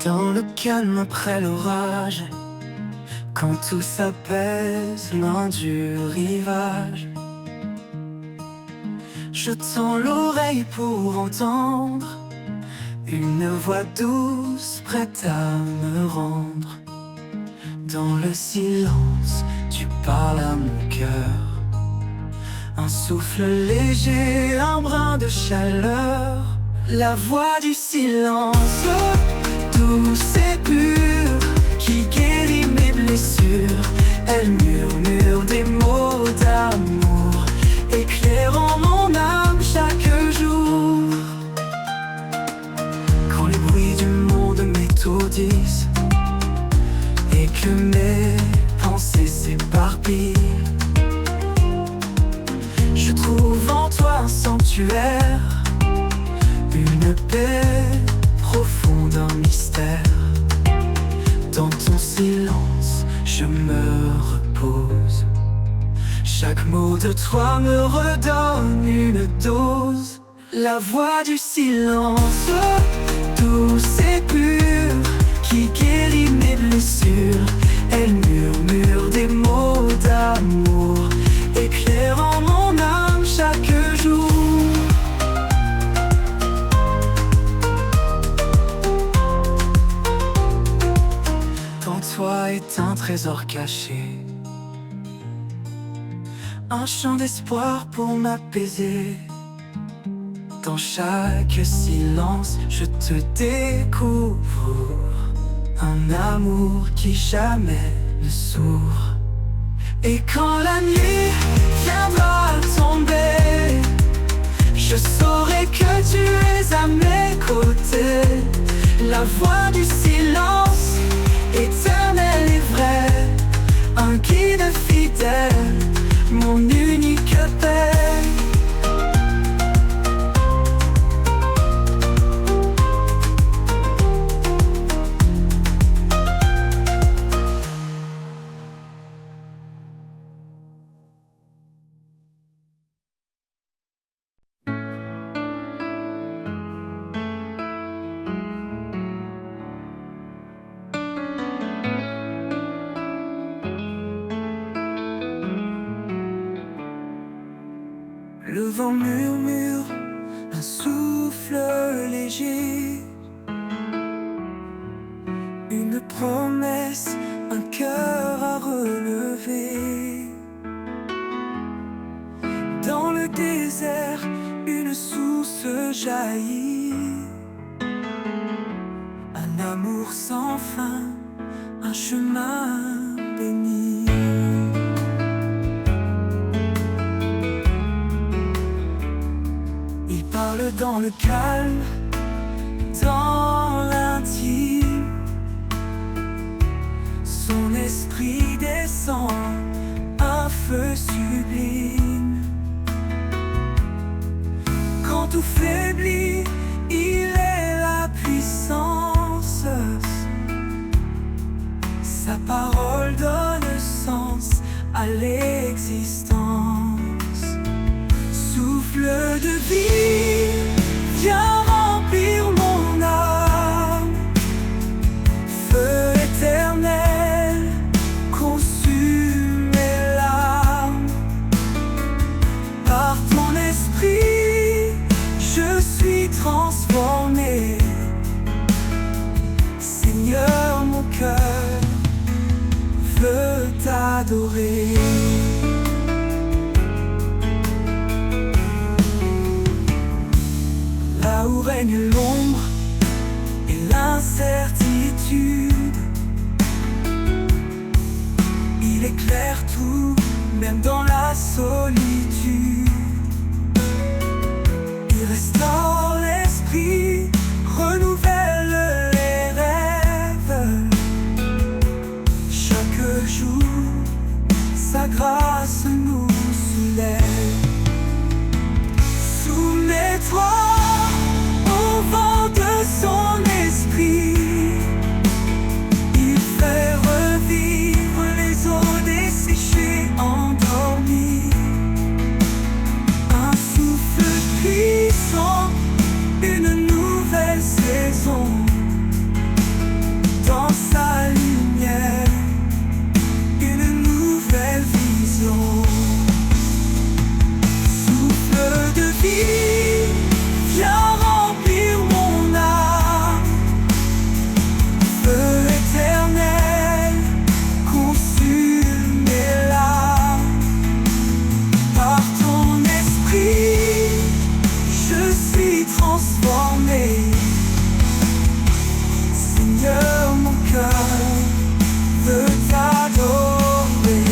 Dans le calme après l'orage, quand tout s'apaise loin du rivage, je tends l'oreille pour entendre une voix douce prête à me rendre. Dans le silence, tu parles à mon cœur. Un souffle léger, un brin de chaleur. La voix du silence, douce et pure, qui guérit mes blessures. Elle murmure des mots d'amour, éclairant mon âme chaque jour. Quand les bruits du monde m'étourdissent et que mes pensées s'éparpillent, je trouve en toi un sanctuaire, une paix profonde, un mystère. Dans ton silence, je me repose. Chaque mot de toi me redonne une dose. La voix du silence, douce et pure, qui guérit mes blessures. Elle murmure des mots d'amour, éclairant mon âme chaque jour. Dans toi est un trésor caché, un chant d'espoir pour m'apaiser. Dans chaque silence, je te découvre, un amour qui jamais ne s'ouvre. Et quand la nuit viendra tomber, je saurai que tu es à mes côtés. La voix du silence, éternelle et vraie, un guide fidèle, mon unique paix. Le vent murmure, un souffle léger, une promesse, un cœur à relever. Dans le désert, une source jaillit, un amour sans fin, un chemin béni. Parle dans le calme, dans l'intime. Son esprit descend, un feu sublime. Quand tout faiblit, il est la puissance. Sa parole donne sens à l'existence. Souffle de vie, viens remplir mon âme. Feu éternel, consume mes larmes. Par ton esprit, je suis transformé. Seigneur, mon cœur veut t'adorer. Là où règne l'ombre et l'incertitude, il éclaire tout, même dans la solitude. Il restaure l'esprit, renouvelle les rêves. Chaque jour, sa grâce nous soulève. Soumets-toi au vent de son esprit, il fait revivre les eaux desséchées, endormies. Un souffle puissant maison, dans sa lumière, une nouvelle vision. Souffle de vie, viens remplir mon âme. Feu éternel, consume mes larmes. Par ton esprit, je suis transformé. Seigneur, mon cœur veut t'adorer.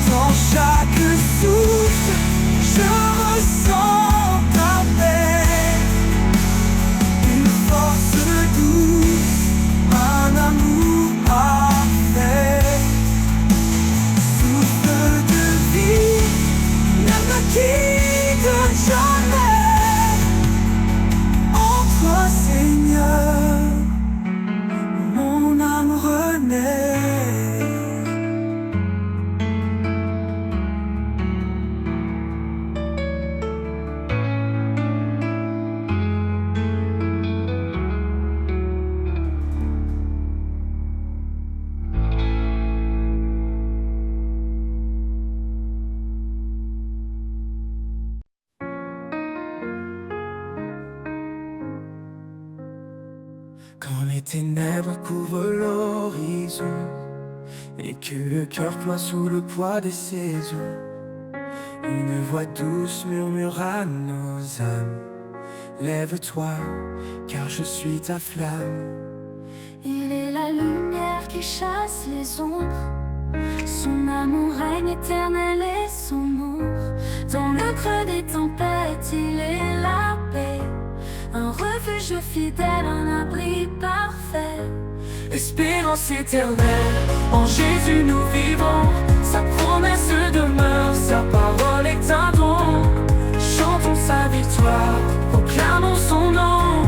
Dans chaque souffle, je ressens ta paix. Une force douce, un amour parfait. Souffle de vie, ne me quitte jamais. En toi, Seigneur, mon âme renaît. Quand les ténèbres couvrent l'horizon et que le cœur ploie sous le poids des saisons, une voix douce murmure à nos âmes: lève-toi, car je suis ta flamme. Il est la lumière qui chasse les ombres. Son amour règne éternel et son ombre. Dans le creux des tempêtes, il est la paix. Un refuge fidèle, un abri parfait. Espérance éternelle, en Jésus nous vivons. Sa promesse demeure, sa parole est un don. Chantons sa victoire, proclamons son nom.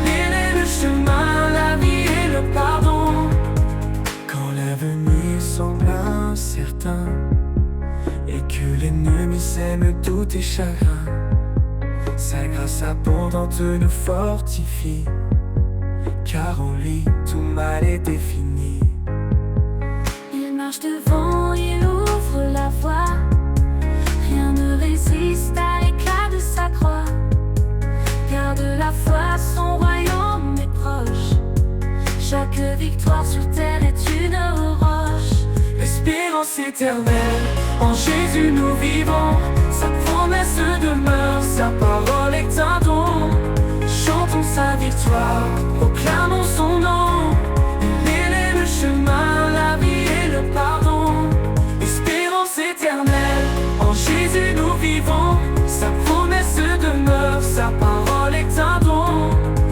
Il est le chemin, la vie et le pardon. Quand l'avenir semble incertain et que l'ennemi sème tous tes chagrins, sa grâce abondante nous fortifie, car en lui tout mal est défini. Il marche devant, il ouvre la voie. Rien ne résiste à l'éclat de sa croix. Garde la foi, son royaume est proche. Chaque victoire sur terre est une roche. Espérance éternelle, en Jésus nous vivons. Sa promesse demeure, sa parole est un don. Chantons sa victoire, proclamons son nom. Il est le chemin, la vie et le pardon. Espérance éternelle, en Jésus nous vivons. Sa promesse demeure, sa parole est un don.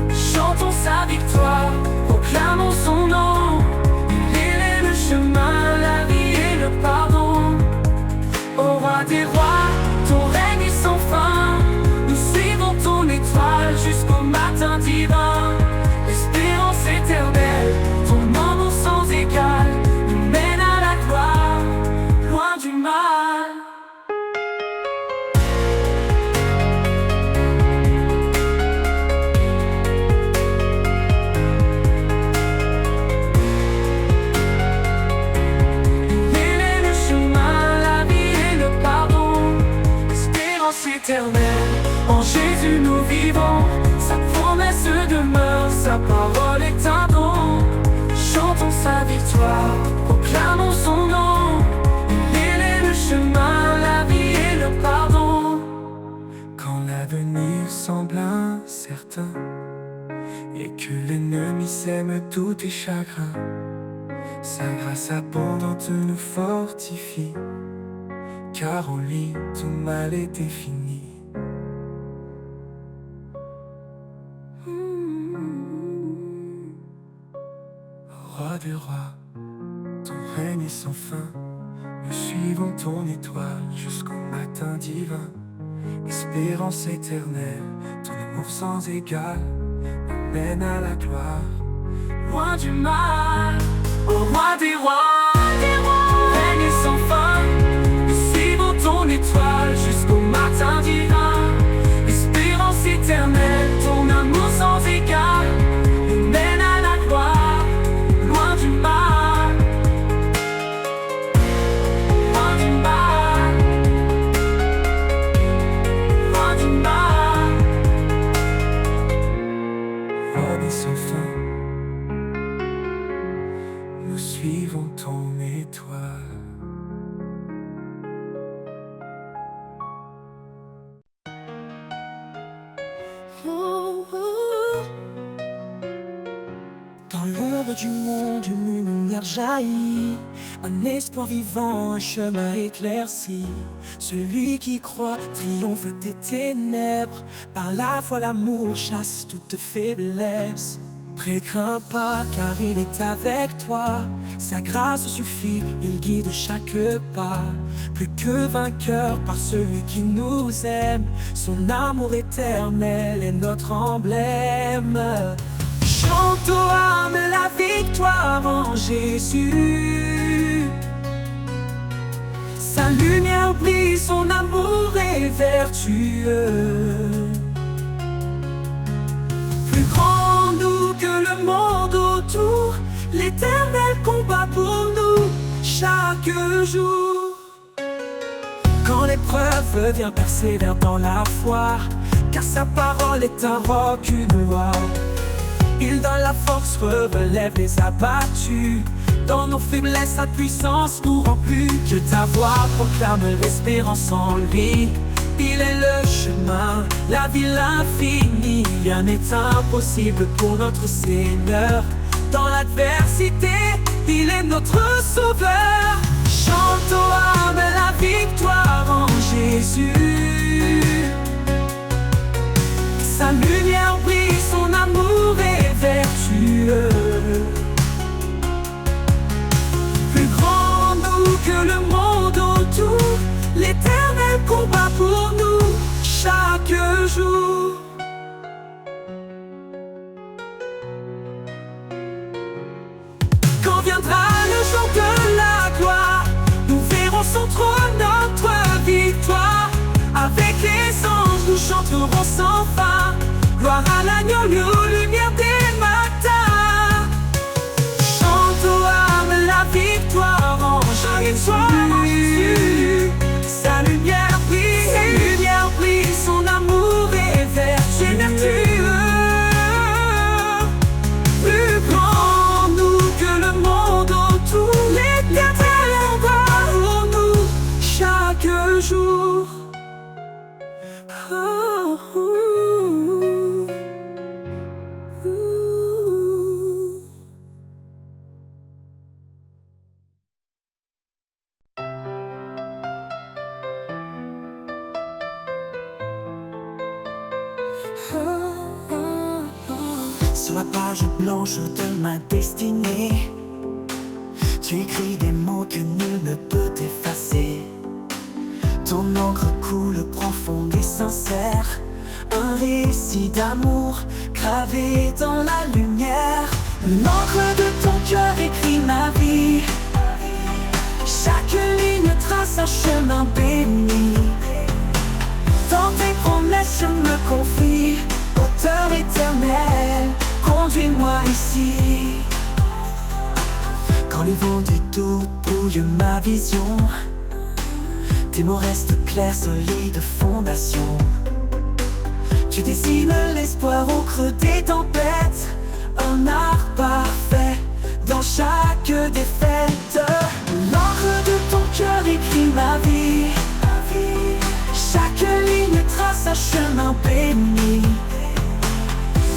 Chantons sa victoire, proclamons son nom. Il est le chemin, la vie et le pardon. Ô roi des rois, ton règne est sans fin. Nous suivons ton étoile jusqu'au matin divin. Espérance éternelle, ton amour sans égal nous mène à la gloire, loin du mal. Il est le chemin, la vie et le pardon. Espérance éternelle, en Jésus nous vivons. Sa promesse demeure, sa parole est un don. Chantons sa victoire, proclamons son nom. Il est le chemin, la vie et le pardon. Quand l'avenir semble incertain et que l'ennemi sème tous tes chagrins, sa grâce abondante nous fortifie, car en lui tout mal est défini. Roi des rois, ton règne est sans fin. Nous suivons ton étoile jusqu'au matin divin. Espérance éternelle, ton amour sans égal nous mène à la gloire, loin du mal. Ô roi des rois, ton règne est sans fin. Nous suivons ton étoile jusqu'au matin divin. Espérance éternelle, ton amour Dans l'ombre du monde, une lumière jaillit, un espoir vivant, un chemin éclairci. Celui qui croit triomphe des ténèbres, par la foi l'amour chasse toute faiblesse. Crains pas car il est avec toi, sa grâce suffit, il guide chaque pas. Plus que vainqueur par celui qui nous aime, son amour éternel est notre emblème. Chante aux âmes la victoire en Jésus. Sa lumière brille, son amour est vertueux. Plus grand nous que le monde autour, l'Éternel combat pour nous chaque jour. Quand l'épreuve vient, persévère dans la foi, car sa parole est un roc, une loi. Il donne la force, relève les abattus. Dans nos faiblesses, sa puissance nous rend plus. Que ta voix proclame l'espérance en lui. Il est le chemin, la vie, l'infini. Rien n'est impossible pour notre Seigneur. Dans l'adversité, il est notre sauveur. Chante aux âmes la victoire en Jésus. Sa lumière brille, son amour est vertueux. Plus grand nous que le monde autour, l'Éternel combat pour nous chaque jour. Quand viendra le jour de la gloire, nous verrons son trône, notre victoire. Avec les anges, nous chanterons sans fin. Gloire à l'agneau, lumière des matins. Chante aux âmes la victoire en Jésus. Sa lumière brille, son amour est vertueux. Plus grand nous que le monde autour, l'Éternel combat pour nous chaque jour. Sur la page blanche de ma destinée, tu écris des mots que nul ne peut effacer. Ton encre coule profonde et sincère, un récit d'amour gravé dans la lumière. L'encre de ton cœur écrit ma vie, chaque ligne trace un chemin béni. Dans tes promesses je me confie, auteur éternel, conduis-moi ici. Quand les vents du doute brouillent ma vision, tes mots restent clairs, solides fondations. Tu dessines l'espoir au creux des tempêtes, un art parfait dans chaque défaite. L'encre de ton cœur écrit ma vie, chaque ligne trace un chemin béni.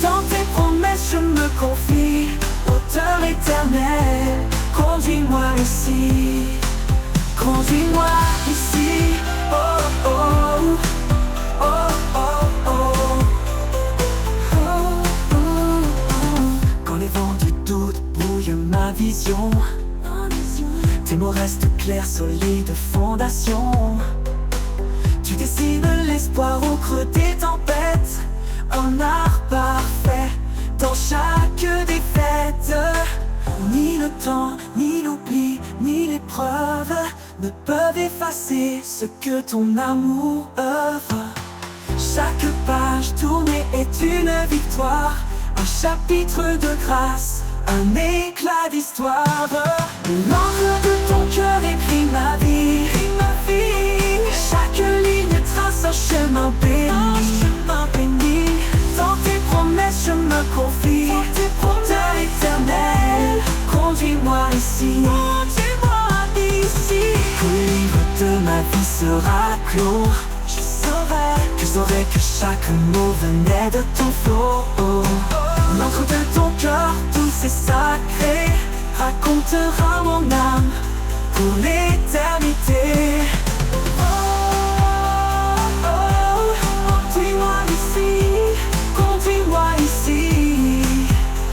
Dans tes promesses je me confie, auteur éternel, conduis-moi ici. Conduis-moi ici, oh oh, oh oh oh, oh oh oh. Quand les vents du doute brouillent ma vision, tes mots restent clairs, solides fondations. Tu dessines l'espoir au creux des tempêtes, un art parfait dans chaque défaite. Ni le temps, ni l'oubli, ni l'épreuve ne peuvent effacer ce que ton amour œuvre. Chaque page tournée est une victoire, un chapitre de grâce, un éclat d'histoire. L'encre de ton cœur écrit ma vie, chaque ligne trace un chemin béni. Dans tes promesses je me confie, auteur éternel, conduis-moi ici. Quand le livre de ma vie sera clos, je saurai que saurais que chaque mot venait de ton flot. L'encre de ton cœur douce et sacrée racontera mon âme pour l'éternité. Conduis-moi ici, conduis-moi ici,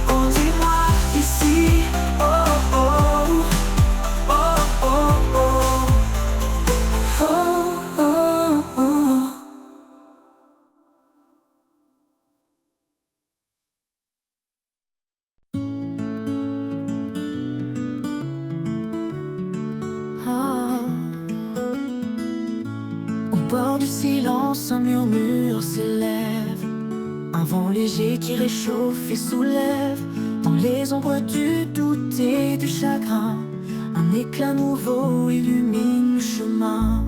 conduis-moi ici. Oh oh, oh oh oh, oh oh oh. Au bord du silence, un murmure s'élève, un vent léger qui réchauffe et soulève dans les ombres du doute et du chagrin. Un éclat nouveau illumine le chemin.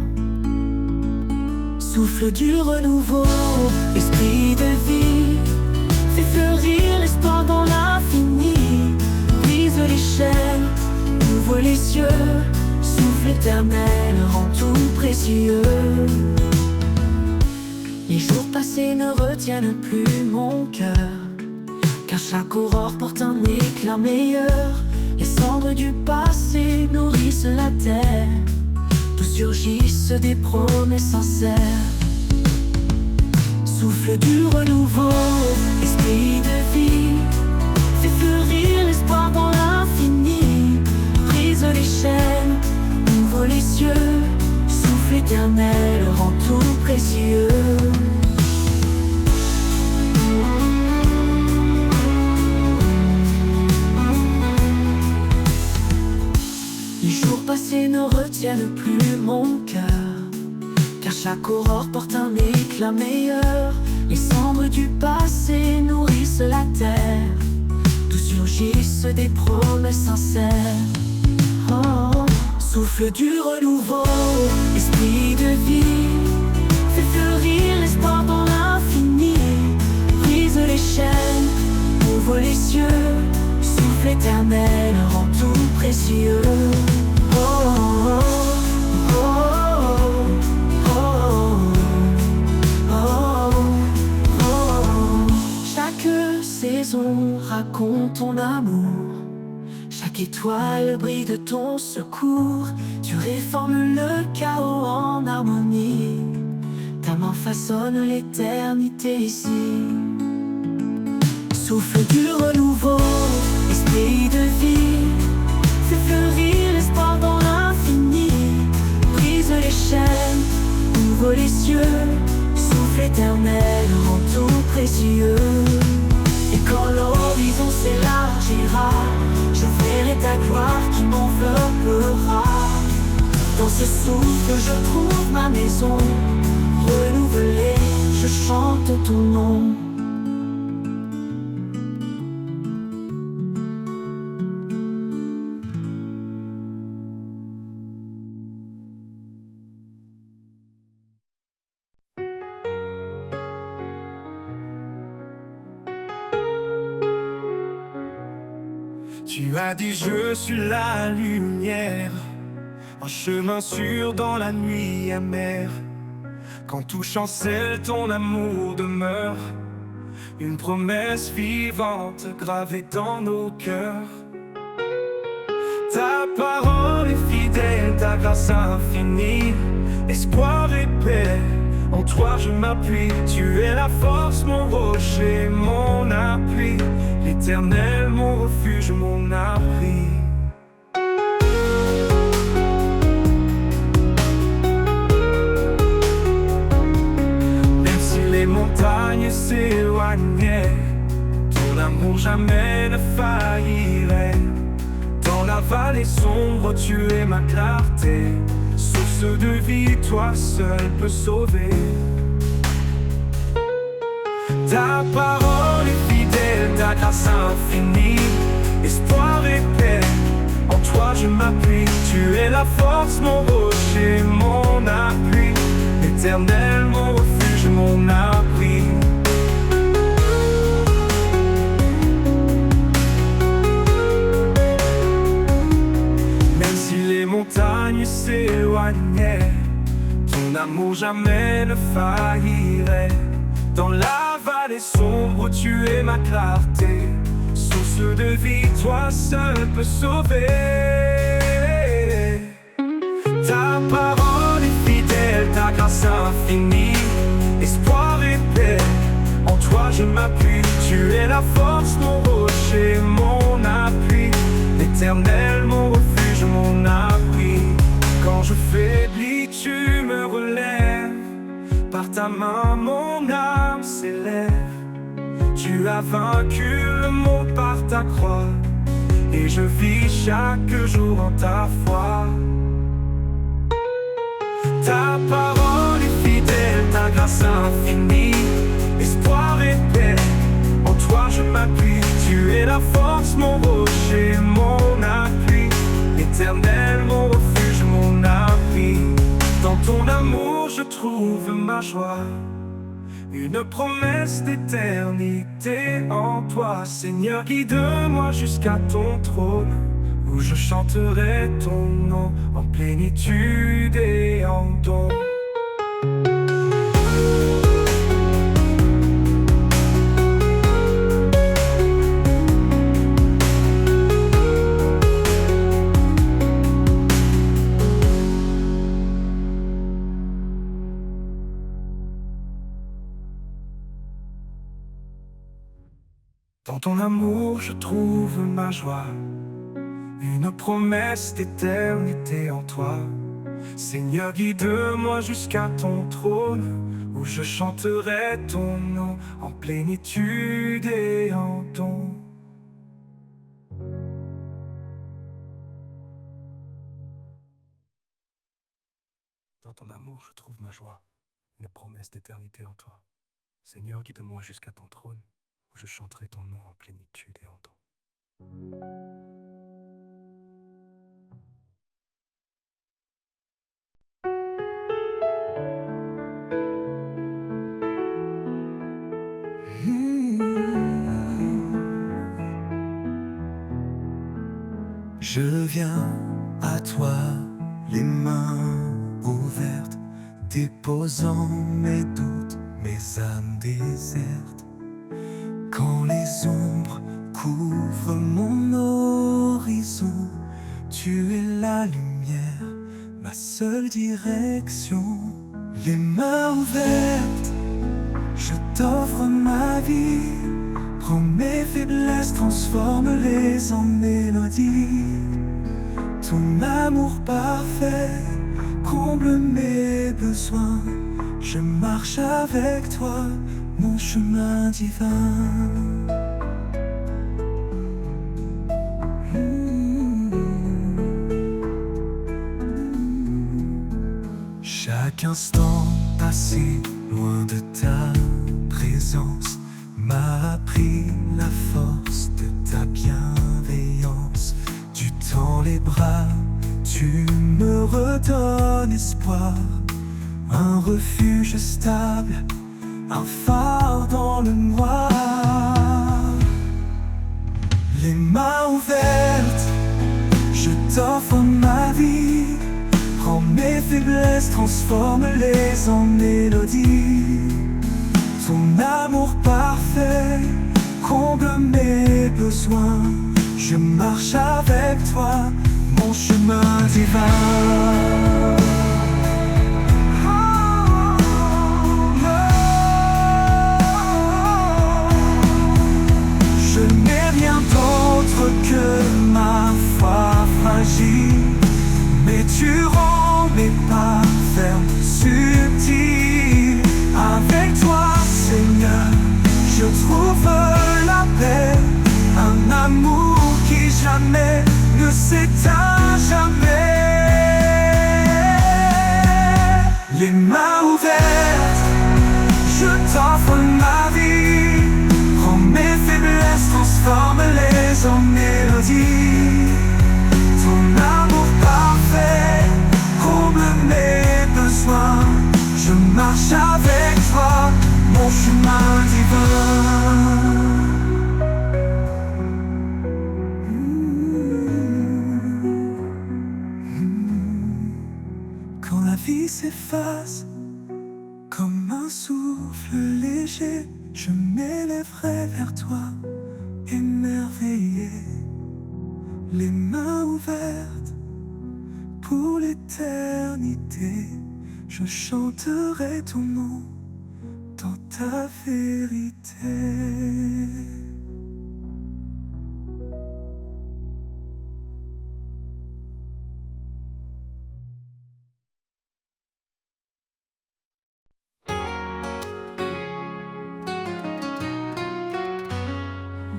Souffle du renouveau, esprit de vie, fais fleurir l'espoir dans l'infini. Brise les chaînes, ouvre les cieux, souffle éternel rend tout précieux. Les jours passés ne retiennent plus mon cœur, car chaque aurore porte un éclat meilleur. Les cendres du passé nourrissent la terre, d'où surgissent des promesses sincères. Souffle du renouveau, esprit de vie, fais fleurir l'espoir dans l'infini. Brise les chaînes, ouvre les cieux, souffle éternel rend tout précieux. Les jours passés ne retiennent plus mon cœur, car chaque aurore porte un éclat meilleur. Les cendres du passé nourrissent la terre, d'où surgissent des promesses sincères. Oh, souffle du renouveau, esprit de vie, fais fleurir l'espoir dans l'infini. Brise les chaînes, ouvre les cieux, souffle éternel rend tout précieux. Oh, oh, oh, oh, oh, oh, oh. Chaque saison raconte ton amour, chaque étoile brille de ton secours. Tu réformes le chaos en harmonie, ta main façonne l'éternité ici. Souffle du renouveau, esprit de vie, fais fleurir l'espoir dans l'infini. Brise les chaînes, ouvre les cieux, souffle éternel rend tout précieux. Et quand l'horizon s'élargira, je verrai ta gloire qui m'enveloppera. Dans ce souffle je trouve ma maison, renouvelée, je chante ton nom. Tu as dit je suis la lumière, un chemin sûr dans la nuit amère. Quand tout chancelle, ton amour demeure, une promesse vivante gravée dans nos cœurs. Ta parole est fidèle, ta grâce infinie, espoir et paix, en toi je m'appuie. Tu es la force, mon rocher, mon appui, l'Éternel, mon refuge, mon abri. Même si les montagnes s'éloignaient, ton amour jamais ne faillirait. Dans la vallée sombre, tu es ma clarté, source de vie, toi seul peux sauver. Ta parole est fidèle, ta grâce infinie, espoir et paix, en toi je m'appuie. Tu es la force, mon rocher, mon appui, l'Éternel, mon refuge, mon abri. Même si les montagnes s'éloignaient, ton amour dont jamais ne faillirait. Dans la vallée sombre, tu es ma clarté. Source de vie, toi seul peux sauver. Ta parole est fidèle, ta grâce infinie. Espoir et paix, en toi je m'appuie. Tu es la force, mon rocher, mon appui. L'Éternel, mon refuge, mon abri. Quand je faiblis, tu me relèves. Par ta main, mon âme s'élève. Tu as vaincu le monde par ta croix, et je vis chaque jour en ta foi. Ta parole est fidèle, ta grâce infinie. Espoir et paix, en toi je m'appuie. Tu es la force, mon rocher, mon appui. Éternel, mon refuge, mon abri. Dans ton amour je trouve ma joie. Une promesse d'éternité en toi. Seigneur, guide-moi jusqu'à ton trône, où je chanterai ton nom en plénitude et en don. Dans ton amour je trouve ma joie, une promesse d'éternité en toi. Seigneur, guide-moi jusqu'à ton trône, où je chanterai ton nom en plénitude et en don. Dans ton amour je trouve ma joie, une promesse d'éternité en toi. Seigneur, guide-moi jusqu'à ton trône, où je chanterai ton nom en plénitude et en don. Je viens à toi, les mains ouvertes, déposant mes doutes, mes âmes désertes. Quand les ombres couvrent mon horizon, tu es la lumière, ma seule direction. Les mains ouvertes, je t'offre ma vie. Prends mes faiblesses, transforme-les en mélodie. Ton amour parfait comble mes besoins. Je marche avec toi, mon chemin divin. Chaque instant passé loin de ta présence m'a appris la force de ta bienveillance. Du temps les bras, tu me redonnes espoir. Un refuge stable, un phare dans le noir. Les mains ouvertes, je t'offre ma vie. Prends mes faiblesses, transforme-les en mélodie. Ton amour parfait comble mes besoins. Je marche avec toi, mon chemin divin. Je n'ai rien d'autre que ma foi fragile, mais tu rends mes pas fermes, subtils. Avec toi, Seigneur, je trouve la paix, un amour qui jamais ne s'éteint jamais. Les mains ouvertes, je t'offre ma vie. Prends mes faiblesses, transforme-les en mélodie. Ton amour parfait comble mes besoins. Je marche avec toi, mon chemin divin. Quand la vie s'efface léger, je m'élèverai vers toi, émerveillé, les mains ouvertes pour l'éternité. Je chanterai ton nom dans ta vérité.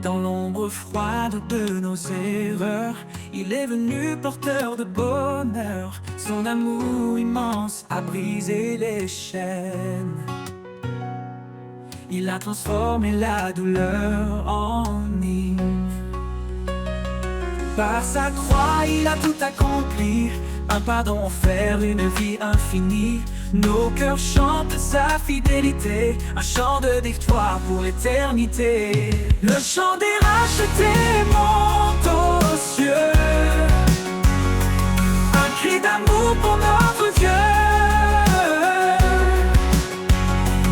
Dans l'ombre froide de nos erreurs, il est venu porteur de bonheur. Son amour immense a brisé les chaînes. Il a transformé la douleur en hymne. Par sa croix, il a tout accompli. Un pardon offert, une vie infinie. Nos cœurs chantent sa fidélité, un chant de victoire pour l'éternité. Le chant des rachetés monte aux cieux, un cri d'amour pour notre Dieu.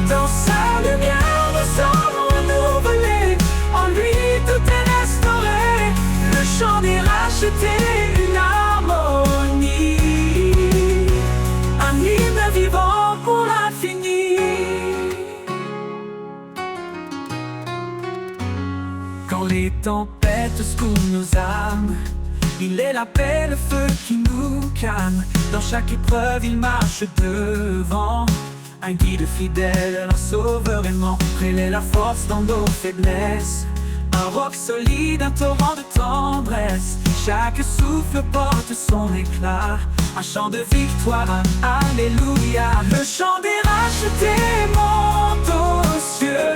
Dans sa lumière, nous sommes renouvelés, en lui tout est restauré. Le chant des rachetés, une harmonie, un hymne vivant pour l'infini. Quand les tempêtes secouent nos âmes, il est la paix, le feu qui nous calme. Dans chaque épreuve, il marche devant, un guide fidèle, un sauveur aimant. Il est la force dans nos faiblesses, un roc solide, un torrent de tendresse. Chaque souffle porte son éclat, un chant de victoire, alléluia. Le chant des rachetés monte aux cieux,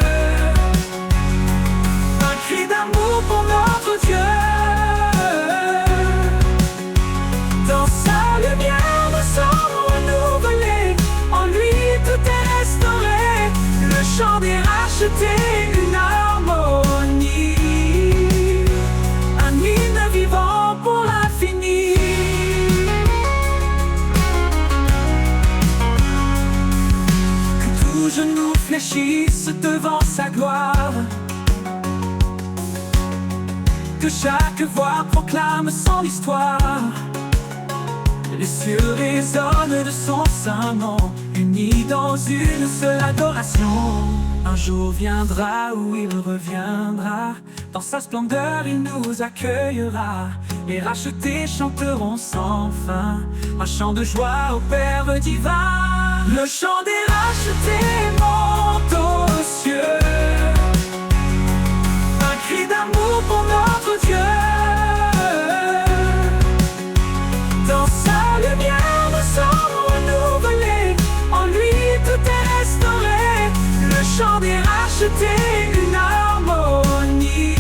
un cri d'amour pour notre Dieu. Dans sa lumière, nous sommes renouvelés, en lui tout est restauré. Le chant des rachetés, une harmonie, un hymne vivant pour l'infini. Que tout genou fléchisse devant sa gloire, que chaque voix proclame son histoire. Les cieux résonnent de son saint nom, unis dans une seule adoration. Un jour viendra où il reviendra, dans sa splendeur il nous accueillera. Les rachetés chanteront sans fin, un chant de joie au Père divin. Le chant des rachetés monte aux cieux, un cri d'amour pour notre Dieu. Dans sa lumière, nous sommes renouvelés, en lui tout est restauré. Le chant des rachetés, une harmonie,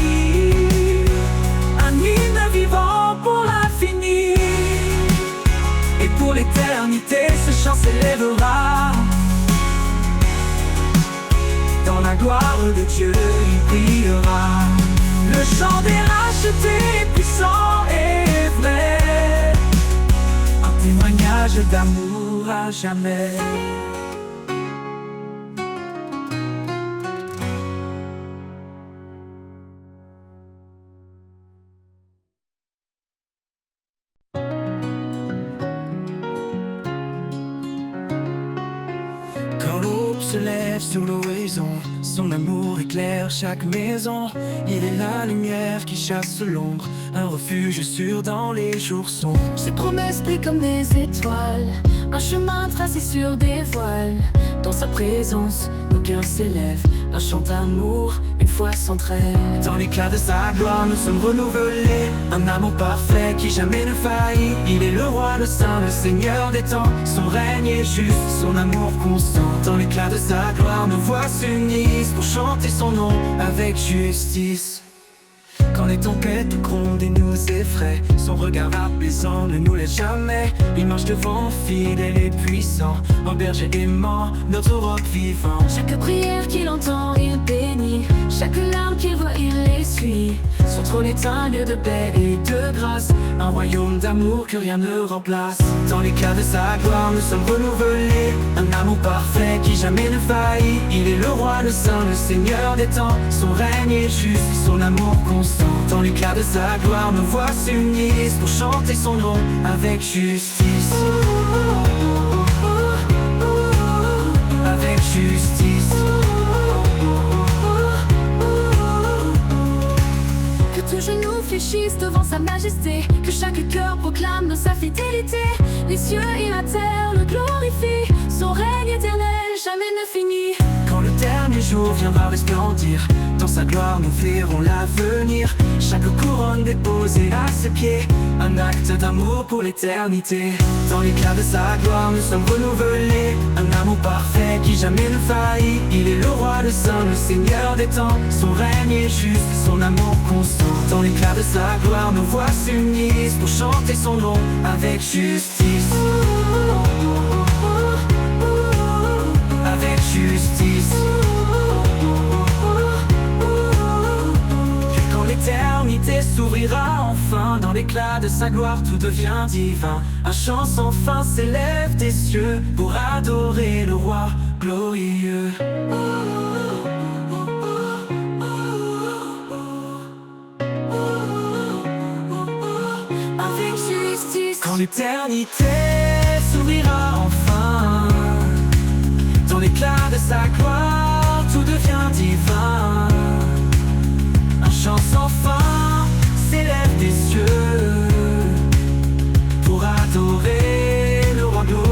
un hymne vivant pour l'infini. Et pour l'éternité, ce chant s'élèvera. Dans la gloire de Dieu, il brillera. Le chant des rachetés, puissant et vrai, un témoignage d'amour à jamais. Quand l'aube se lève sur l'horizon, son amour éclaire chaque maison. Il est la lumière qui chasse l'ombre, un refuge sûr dans les jours sombres. Ses promesses brillent comme des étoiles, un chemin tracé sur des voiles. Dans sa présence, nos cœurs s'élèvent, un chant d'amour, une foi sans trêve. Dans l'éclat de sa gloire, nous sommes renouvelés, un amour parfait qui jamais ne faillit. Il est le roi, le saint, le seigneur des temps, son règne est juste, son amour constant. Dans l'éclat de sa gloire, nos voix s'unissent pour chanter son nom avec justice. Quand les tempêtes grondent et nous effraient, son regard apaisant ne nous laisse jamais. Il marche devant, fidèle et puissant, un berger aimant, notre roc vivant. Chaque prière qu'il entend, il bénit, chaque larme qu'il voit, il essuie. Son trône est un lieu de paix et de grâce, un royaume d'amour que rien ne remplace. Dans l'éclat de sa gloire, nous sommes renouvelés, un amour parfait qui jamais ne faillit. Il est le roi, le saint, le seigneur des temps, son règne est juste, son amour constant. Dans l'éclat de sa gloire, nos voix s'unissent pour chanter son nom avec justice. Avec justice. Que tout genou fléchisse devant sa majesté, que chaque cœur proclame sa fidélité. Les cieux et la terre le glorifient, son règne éternel jamais ne finit. Quand le dernier jour viendra resplendir, dans sa gloire nous verrons l'avenir. Chaque couronne déposée à ses pieds, un acte d'amour pour l'éternité. Dans l'éclat de sa gloire nous sommes renouvelés, un amour parfait qui jamais ne faillit. Il est le roi, le saint, le seigneur des temps, son règne est juste, son amour constant. Dans l'éclat de sa gloire nos voix s'unissent pour chanter son nom avec justice. Avec justice. Que quand l'éternité s'ouvrira enfin, dans l'éclat de sa gloire tout devient divin. Un chant sans fin s'élève des cieux pour adorer le roi glorieux. Avec justice. Quand l'éternité s'ouvrira enfin, dans l'éclat de sa gloire, tout devient divin. Un chant sans fin s'élève des cieux pour adorer le roi glorieux.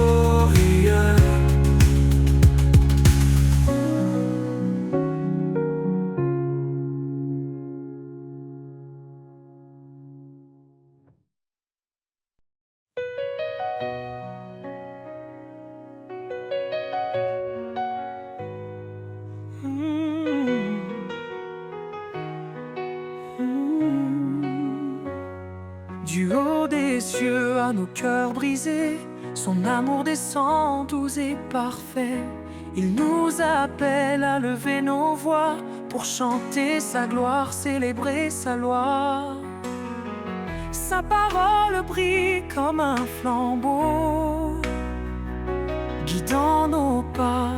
Du haut des cieux à nos cœurs brisés, son amour descend doux et parfait. Il nous appelle à lever nos voix pour chanter sa gloire, célébrer sa loi. Sa parole brille comme un flambeau, guidant nos pas,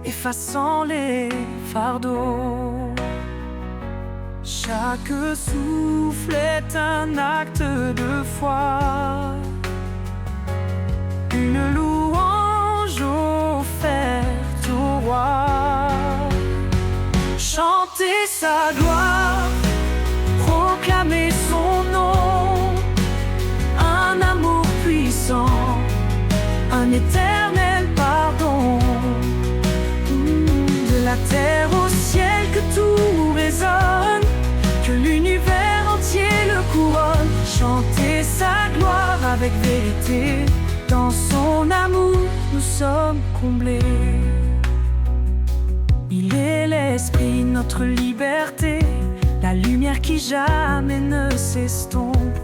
effaçant les fardeaux. Chaque souffle est un acte de foi, une louange offerte au roi. Chantez sa gloire, proclamez son nom, un amour puissant, un éternel pardon. De la terre au ciel que tout résonne, que l'univers entier le couronne. Chantez sa gloire avec vérité, dans son amour nous sommes comblés. Il est l'esprit, notre liberté, la lumière qui jamais ne s'estompe.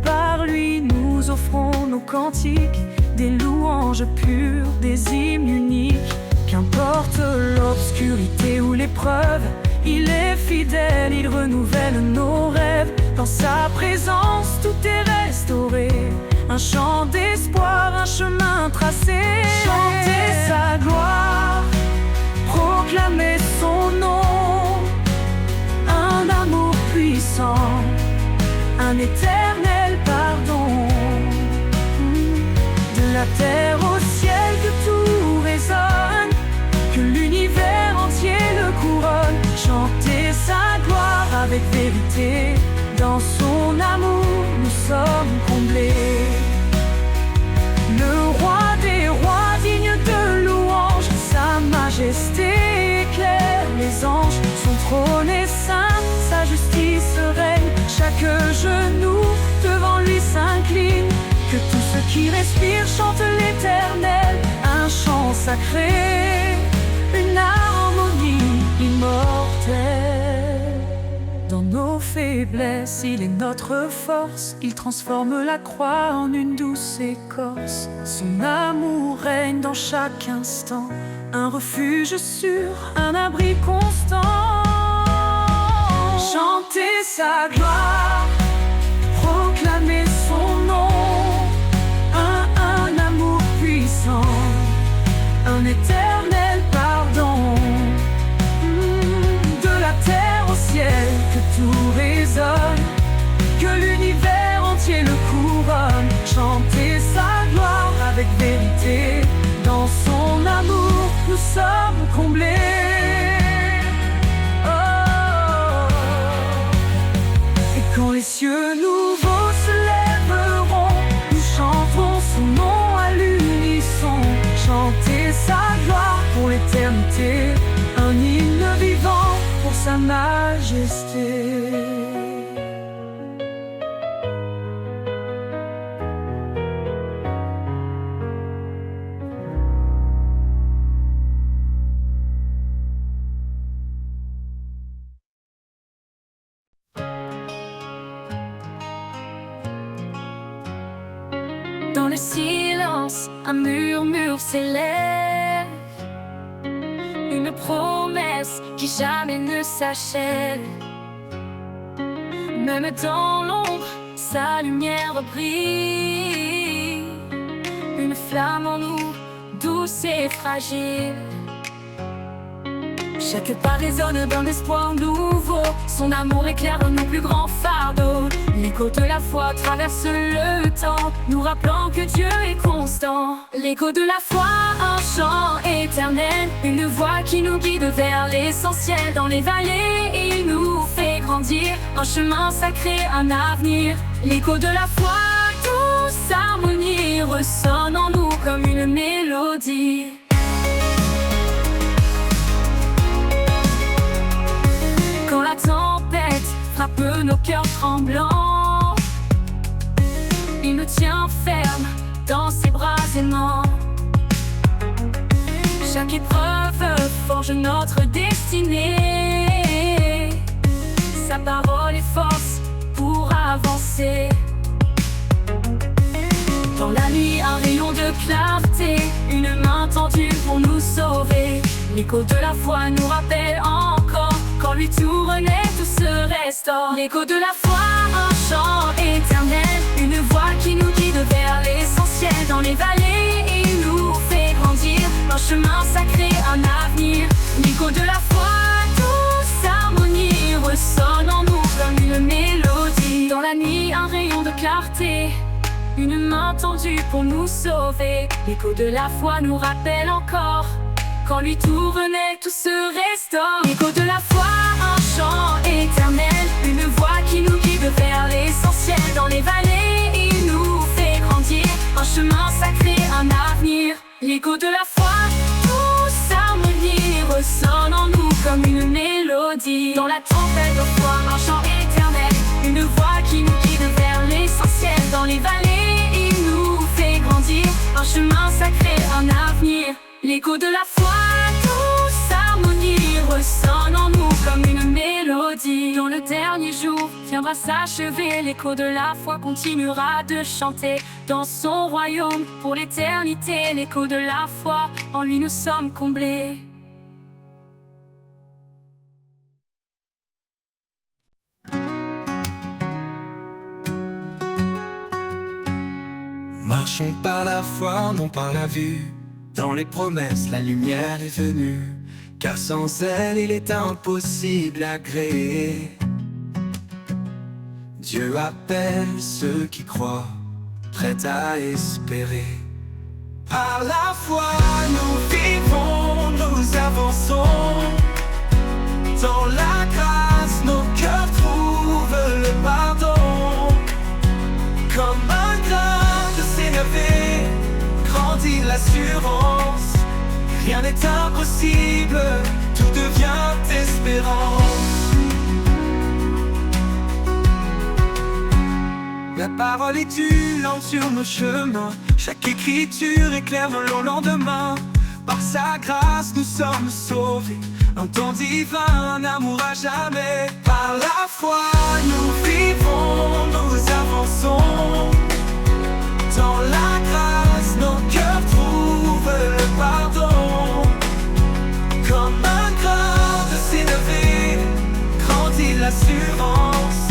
Par lui nous offrons nos cantiques, des louanges pures, des hymnes uniques. Qu'importe l'obscurité ou l'épreuve, il est fidèle, il renouvelle nos rêves. Dans sa présence tout est restauré, un chant d'espoir, un chemin tracé. Chantez sa gloire, proclamez son nom, un amour puissant, un éternel pardon. De la terre au ciel que tout résonne, que l'univers entier le couronne. Chantez sa gloire avec vérité, dans son amour nous sommes comblés. Le roi des rois digne de louange, sa majesté éclaire les anges. Son trône est saint, sa justice règne, chaque genou devant lui s'incline. Que tous ceux qui respirent chantent l'éternel, un chant sacré, une harmonie immortelle. Dans nos faiblesses, il est notre force, il transforme la croix en une douce écorce. Son amour règne dans chaque instant, un refuge sûr, un abri constant. Chantez sa gloire, proclamer son nom, un amour puissant, un éternel pardon. De la terre au ciel, que tout résonne, que l'univers entier le couronne. Chanter sa gloire avec vérité, dans son amour nous sommes comblés. Oh. Et quand les cieux nouveaux se lèveront, nous chanterons son nom à l'unisson. Chanter sa gloire pour l'éternité, un hymne vivant pour sa majesté. Dans le silence, un murmure s'élève, une promesse qui jamais ne s'achève. Même dans l'ombre, sa lumière brille, une flamme en nous, douce et fragile. Chaque pas résonne d'un espoir nouveau, son amour éclaire nos plus grands fardeaux. L'écho de la foi traverse le temps, nous rappelant que Dieu est constant. L'écho de la foi, un chant éternel, une voix qui nous guide vers l'essentiel. Dans les vallées, il nous fait grandir, un chemin sacré, un avenir. L'écho de la foi, douce harmonie, ressonne en nous comme une mélodie. Quand la tempête frappe nos cœurs tremblants, il nous tient ferme dans ses bras aimants. Chaque épreuve forge notre destinée, sa parole est force pour avancer. Dans la nuit, un rayon de clarté, une main tendue pour nous sauver. L'écho de la foi nous rappelle encore, quand lui tout renaît, tout se restaure. L'écho de la foi, un chant éternel, une voix qui nous guide vers l'essentiel. Dans les vallées, il nous fait grandir, un chemin sacré, un avenir. L'écho de la foi, douce harmonie, ressonne en nous comme une mélodie. Dans la nuit, un rayon de clarté, une main tendue pour nous sauver. L'écho de la foi nous rappelle encore, quand lui tout renaît, tout se restaure. L'écho de la foi, un chant éternel, une voix qui nous guide vers l'essentiel. Dans les vallées, il nous fait grandir, un chemin sacré, un avenir. L'écho de la foi, douce harmonie, ressonne en nous comme une mélodie. Dans la tempête de foi, un chant éternel, une voix qui nous guide vers l'essentiel. Dans les vallées, il nous fait grandir, un chemin sacré, un avenir. L'écho de la foi, douce harmonie, ressonne en nous comme une mélodie. Dans le dernier jour viendra s'achever, l'écho de la foi continuera de chanter dans son royaume pour l'éternité. L'écho de la foi, en lui nous sommes comblés. Marchons par la foi, non par la vue. Dans les promesses, la lumière est venue, car sans elle, il est impossible à créer. Dieu appelle ceux qui croient, prêts à espérer. Par la foi, nous vivons, nous avançons. Dans la grâce, nos cœurs trouvent le pardon. Comme un grain de sénévé, grandit l'assurance. Rien n'est impossible, tout devient espérance. La parole est une lampe sur nos chemins, chaque écriture éclaire nos longs lendemains. Par sa grâce nous sommes sauvés, un temps divin, un amour à jamais. Par la foi nous vivons, nous avançons. Dans la grâce nos cœurs trouvent le pardon. Comme un grain de sénévé, grandit l'assurance.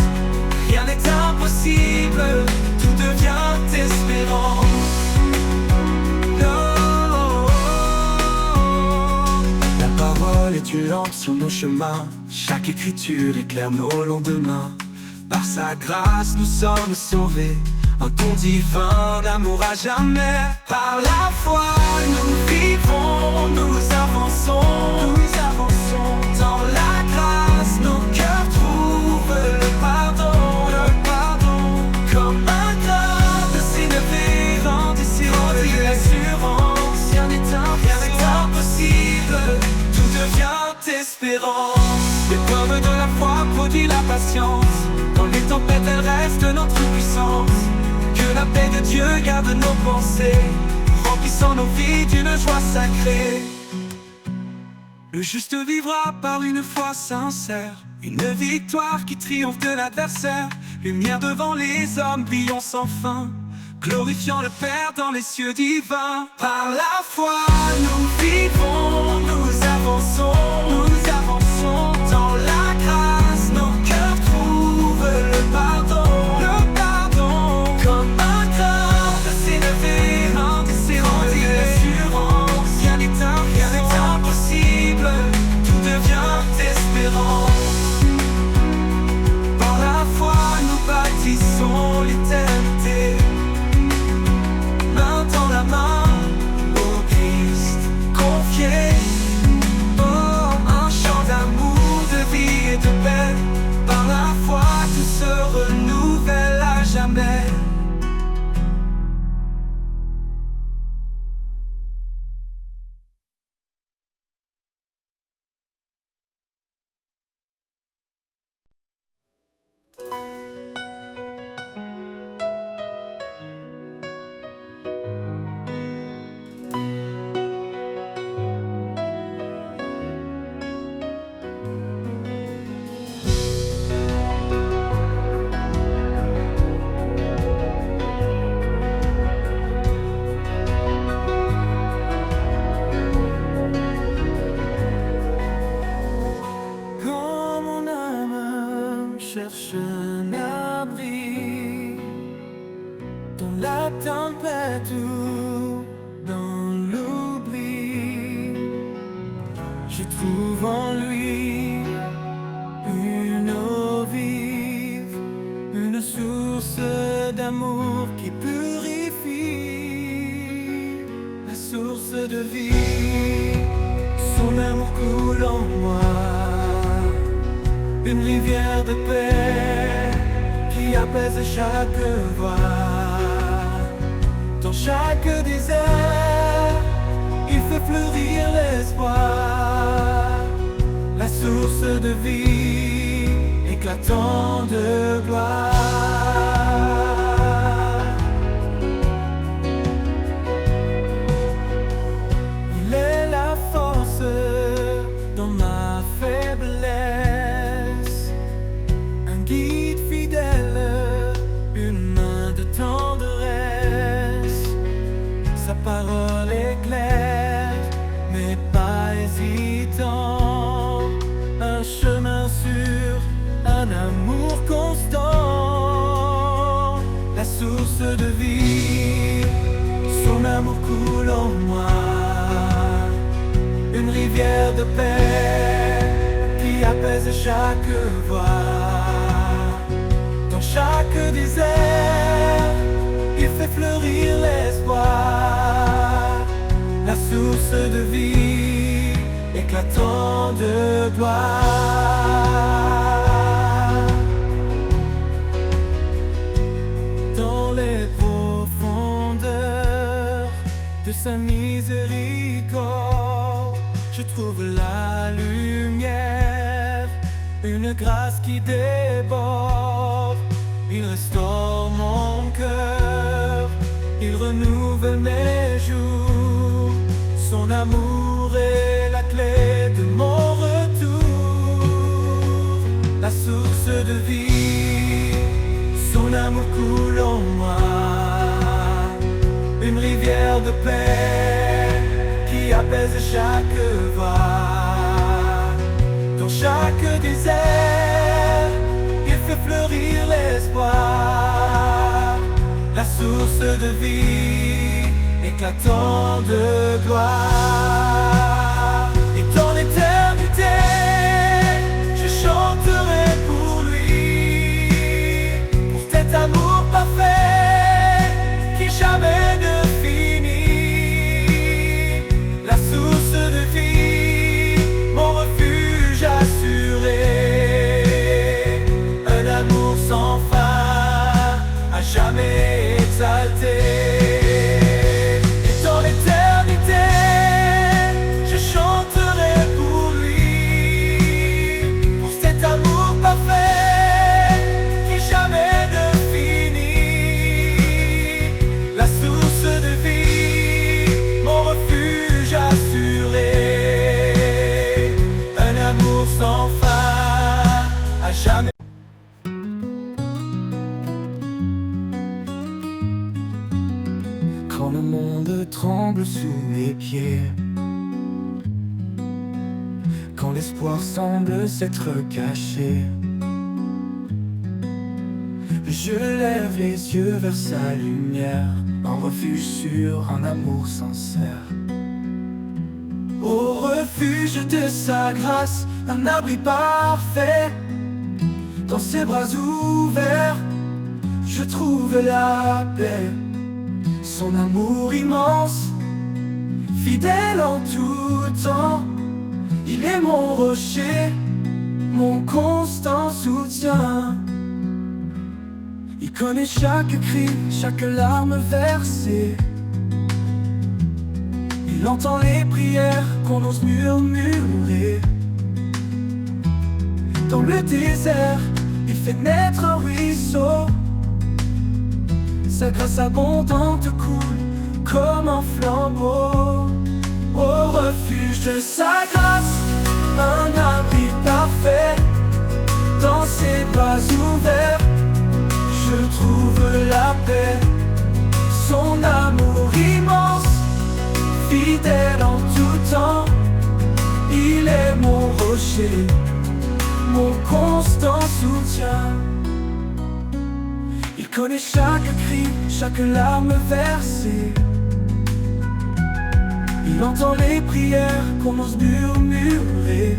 tout devient espérance. La parole est une lampe sur nos chemins, chaque écriture éclaire nos lendemains. Par sa grâce nous sommes sauvés, un don divin d'amour à jamais. Par la foi nous vivons, nous avançons dans la grâce, nos cœurs trouvent le pardon. Comme un corps de s'élever, rendissant l'assurance. Rien n'est impossible, tout devient espérance. L'épreuve de la foi produit la patience, dans les tempêtes elle reste notre puissance. Que la paix de Dieu garde nos pensées, remplissant nos vies d'une joie sacrée. Le juste vivra par une foi sincère, une victoire qui triomphe de l'adversaire. Lumière devant les hommes, brillons sans fin, glorifiant le Père dans les cieux divins. Par la foi nous vivons, nous avançons dans la grâce, nos cœurs trouvent le pardon. Comme un corps de s'élever, rendissant l'assurance. Rien n'est impossible, tout devient espérance. Par la foi nous bâtissons l'éternité, main dans la main au Christ confié. Oh, un chant d'amour, de vie et de paix. Par la foi tout se renouvelle à jamais. Cherche un abri dans la tempête ou dans l'oubli. Je trouve en lui une eau vive, une source d'amour qui purifie, la source de vie. Son amour coule en moi, une rivière de paix qui apaise chaque voix. Dans chaque désert, il fait fleurir l'espoir. La source de vie, éclatant de gloire. Il est la force dans ma faiblesse, guide fidèle, une main de tendresse. Sa parole est claire, mais pas hésitant. Un chemin sûr, un amour constant. La source de vie, son amour coule en moi. Une rivière de paix qui apaise chaque voix. Dans chaque désert, il fait fleurir l'espoir. La source de vie, éclatant de gloire. Dans les profondeurs de sa miséricorde, je trouve la lumière, une grâce qui déborde. Il restaure mon cœur, il renouvelle mes jours. Son amour est la clé de mon retour. La source de vie, son amour coule en moi. Une rivière de paix qui apaise chaque voix. Dans chaque désert, il fait fleurir l'espoir. source de vie, éclatant de gloire. Et dans l'éternité, je chanterai pour lui, pour cet amour parfait qui jamais ne finit. La source de vie, mon refuge assuré, un amour sans fin, à jamais exalté. Et dans l'éternité, je chanterai pour lui, pour cet amour parfait qui jamais ne finit. La source de vie, mon refuge assuré, un amour sans fin, à jamais. Quand le monde tremble sous mes pieds, quand l'espoir semble s'être caché, je lève les yeux vers sa lumière, un refuge sûr, un amour sincère. Au refuge de sa grâce, un abri parfait, dans ses bras ouverts, je trouve la paix. Son amour immense, fidèle en tout temps, il est mon rocher, mon constant soutien. Il connaît chaque cri, chaque larme versée. Il entend les prières qu'on ose murmurer. Dans le désert, il fait naître un ruisseau. Sa grâce abondante coule comme un flambeau. Au refuge de sa grâce, un abri parfait, dans ses bras ouverts, je trouve la paix. Son amour immense, fidèle en tout temps, il est mon rocher, mon constant soutien. Il connaît chaque cri, chaque larme versée. Il entend les prières qu'on ose murmurer.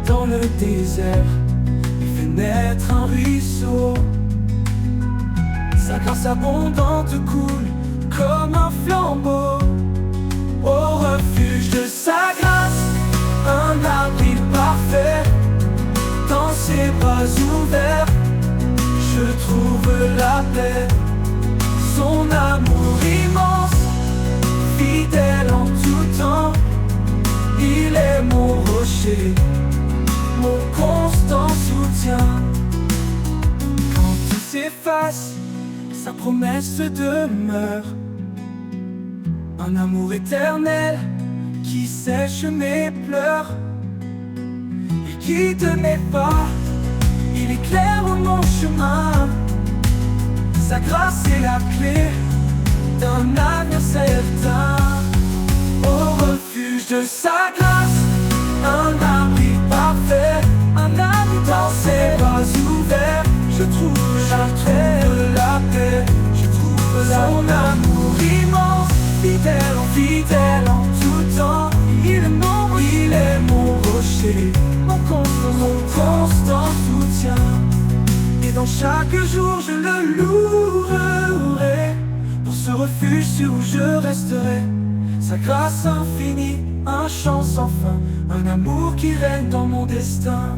Dans le désert, il fait naître un ruisseau. Sa grâce abondante coule comme un flambeau. Au refuge de sa grâce, un abri parfait, dans ses bras ouverts, je trouve la paix. Son amour immense, fidèle en tout temps, il est mon rocher, mon constant soutien. Quand tout s'efface, sa promesse demeure, un amour éternel qui sèche mes pleurs. Il quitte mes pas, il éclaire mon chemin. Sa grâce est la clé d'un avenir certain. Au refuge de sa grâce, un abri parfait, un abri dans ses bras ouverts, je trouve la paix, je trouve son amour immense, fidèle en tout temps, il est mon rocher, mon constant soutien. Et dans chaque jour je le louerai, pour ce refuge sûr où je resterai. Sa grâce infinie, un chant sans fin, un amour qui règne dans mon destin.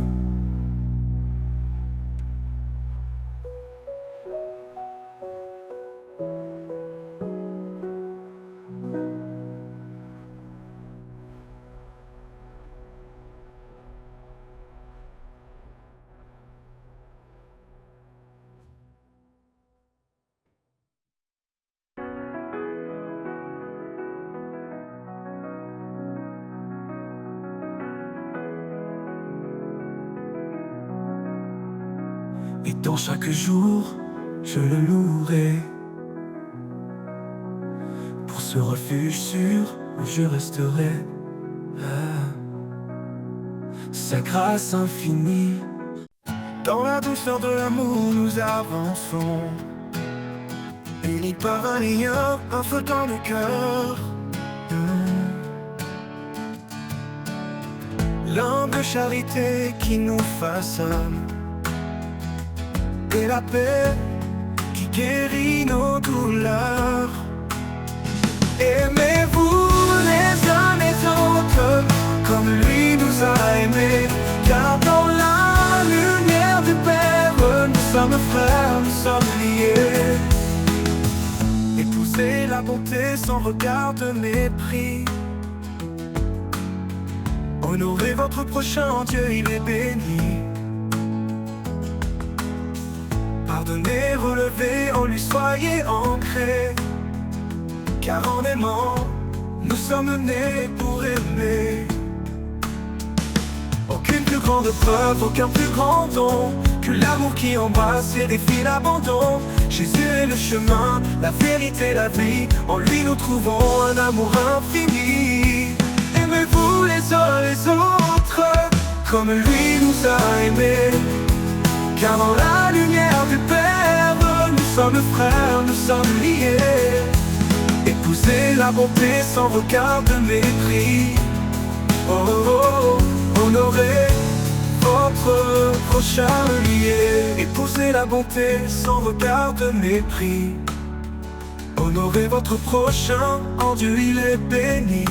Et dans chaque jour, je le louerai, pour ce refuge sûr où je resterai. Sa grâce infinie, dans la douceur de l'amour nous avançons. unis par un lien, un feu dans le cœur. L'humble charité qui nous façonne, et la paix qui guérit nos douleurs. Aimez-vous les uns les autres comme lui nous a aimés, car dans la lumière du Père, nous sommes frères, nous sommes liés. Épousez la bonté sans regard de mépris. Honorez votre prochain, Dieu il est béni. Pardonnez, relevez, en lui soyez ancrés, car en aimant, nous sommes nés pour aimer. Aucune plus grande preuve, aucun plus grand don que l'amour qui embrasse et défie l'abandon. Jésus est le chemin, la vérité, la vie. En lui nous trouvons un amour infini. Aimez-vous les uns les autres comme lui nous a aimés, car dans la lumière du Père, nous sommes frères, nous sommes liés. Épousez la bonté sans regard de mépris. Oh, oh, oh, honorez votre prochain lié. Épousez la bonté sans regard de mépris. Honorez votre prochain, en Dieu il est béni.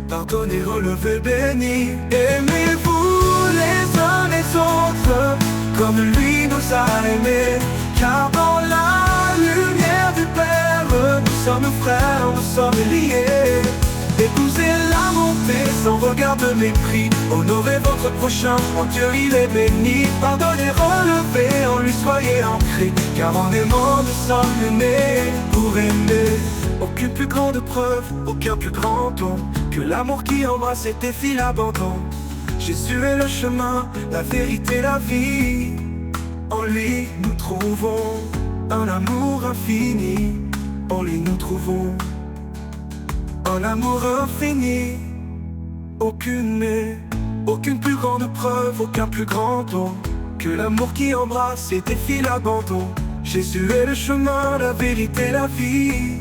Pardonnez, relevez, béni. Aimez-vous les uns les autres comme lui nous a aimés, car dans la lumière du Père, nous sommes frères, nous sommes liés. Épousez la bonté sans regard de mépris. Honorez votre prochain, en Dieu il est béni. Pardonnez, relevez, en lui soyez ancrés, car en aimant nous sommes nés pour aimer. Aucune plus grande preuve, aucun plus grand don que l'amour qui embrasse et défie l'abandon. Jésus est le chemin, la vérité, la vie. En lui nous trouvons un amour infini. En lui nous trouvons un amour infini. Aucune plus grande preuve, aucun plus grand don que l'amour qui embrasse et défie l'abandon. Jésus est le chemin, la vérité, la vie.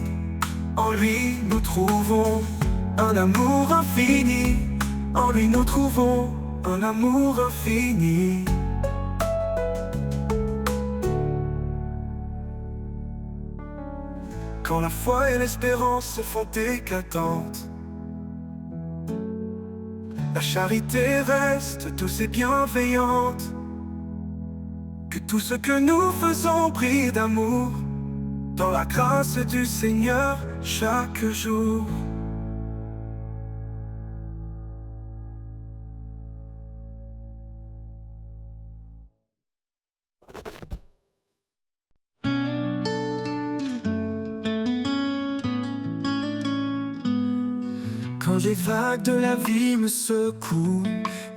En lui nous trouvons un amour infini. En lui nous trouvons un amour infini. Quand la foi et l'espérance se font éclatantes, la charité reste douce et bienveillante. Que tout ce que nous faisons brille d'amour dans la grâce du Seigneur chaque jour. Quand les vagues de la vie me secouent,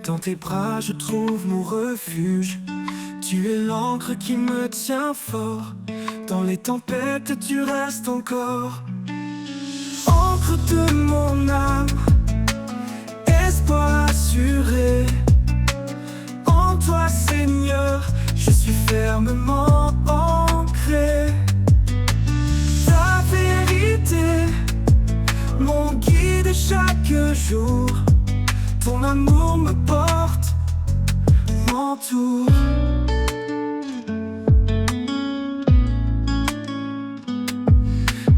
dans tes bras je trouve mon refuge. Tu es l'encre qui me tient fort, dans les tempêtes tu restes encore. Encre de mon âme, espoir assuré. En toi Seigneur, je suis fermement ancré. Ta vérité, mon guide chaque jour. Ton amour me porte, m'entoure.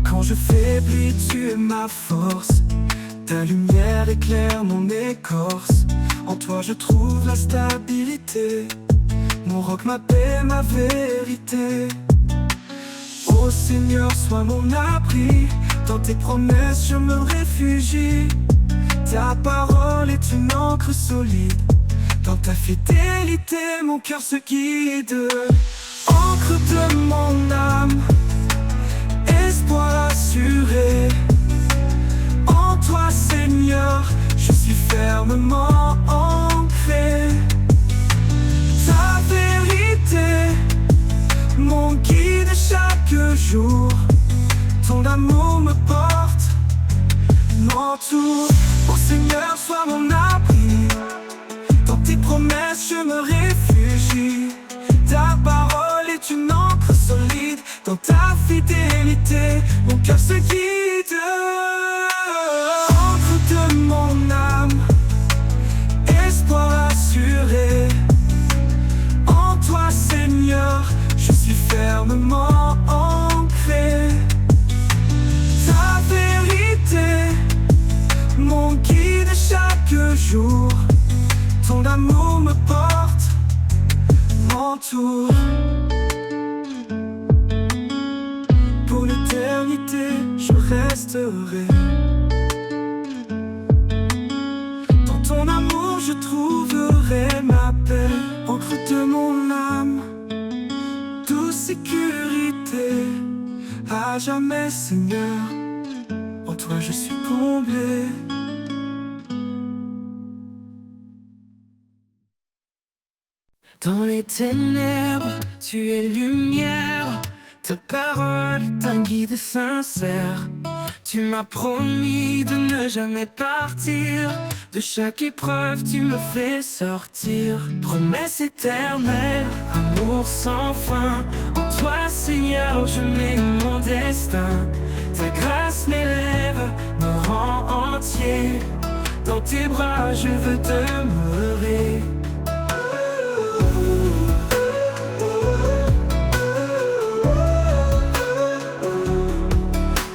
Quand je faiblis, tu es ma force. Ta lumière éclaire mon écorce. En toi je trouve la stabilité. Mon roc, ma paix, ma vérité. Ô Seigneur, sois mon abri. Dans tes promesses je me réfugie. Ta parole est une encre solide. Dans ta fidélité mon cœur se guide. Encre de mon âme, espoir assuré. En toi Seigneur, je suis fermement ancré. Ta vérité, mon guide chaque jour. Ton amour me porte, m'entoure. Ô Seigneur, sois mon abri. Dans tes promesses je me réfugie. Ta parole est une encre solide. dans ta fidélité, mon cœur se guide. Encre de mon âme, espoir assuré, en toi Seigneur, je suis fermement ancré. Ta vérité, mon guide chaque jour, ton amour me porte, m'entoure. Pour l'éternité, je resterai. Dans ton amour, je trouverai ma paix. Encre de mon âme, douce sécurité, à jamais Seigneur, en toi je suis comblé. Dans les ténèbres, tu es lumière. Ta parole est un guide sincère. Tu m'as promis de ne jamais partir. De chaque épreuve, tu me fais sortir. Promesse éternelle, amour sans fin. En toi, Seigneur, je mets mon destin. Ta grâce m'élève, me rend entier. Dans tes bras, je veux demeurer.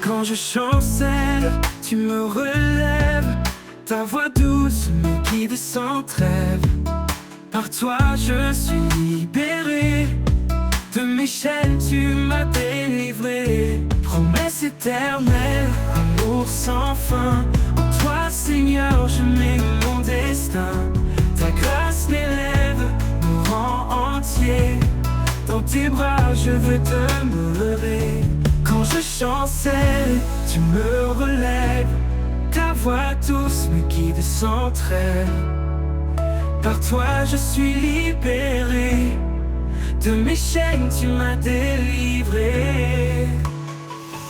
Quand je chancelle, tu me relèves. Ta voix douce me guide sans trêve. Par toi je suis libéré. De mes chaînes tu m'as délivré. Promesse éternelle, amour sans fin. En toi Seigneur je mets mon destin. Ta grâce m'élève, me rend entier. Dans tes bras je veux demeurer. Quand je chancelle, tu me relèves. Ta voix douce me guide sans trêve. Par toi je suis libéré. De mes chaînes tu m'as délivré.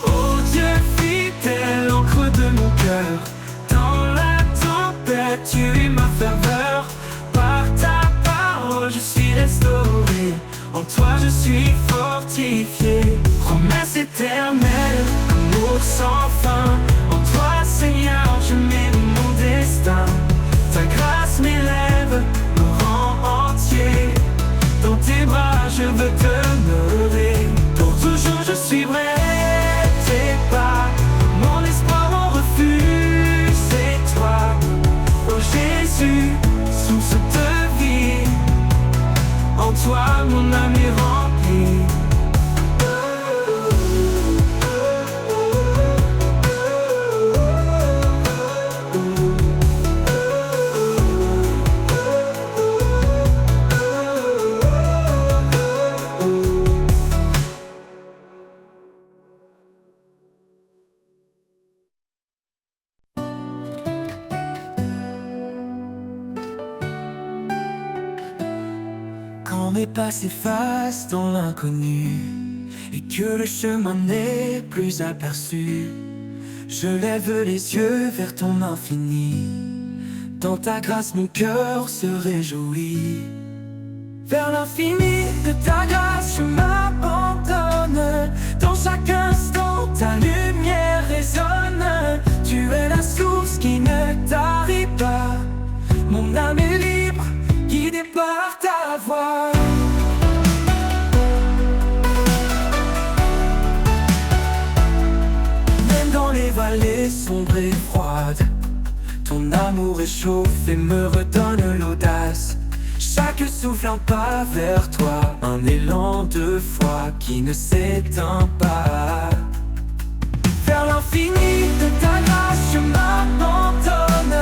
Oh Dieu fidèle, encre de mon cœur. Dans la tempête tu es ma ferveur. Par ta parole je suis restauré. En toi je suis fortifié. Promesse éternelle, amour sans fin. En toi Seigneur je mets mon destin. Ta grâce m'élève, me rend entier. Dans tes bras je veux demeurer. Pour toujours je suis vrai, tes pas. Mon espoir, mon refuge, c'est toi. Oh Jésus, source de vie. En toi mon âme est remplie. Quand mes pas s'effacent dans l'inconnu et que le chemin n'est plus aperçu, je lève les yeux vers ton infini. Dans ta grâce mon cœur se réjouit. Vers l'infini de ta grâce je m'abandonne. Dans chaque instant ta lumière résonne. Tu es la source qui ne tarit pas. Mon âme est libre, guidée par ta voix. Même dans les vallées sombres et froides, ton amour réchauffe et me redonne l'audace. Chaque souffle un pas vers toi, un élan de foi qui ne s'éteint pas. Vers l'infini de ta grâce je m'abandonne.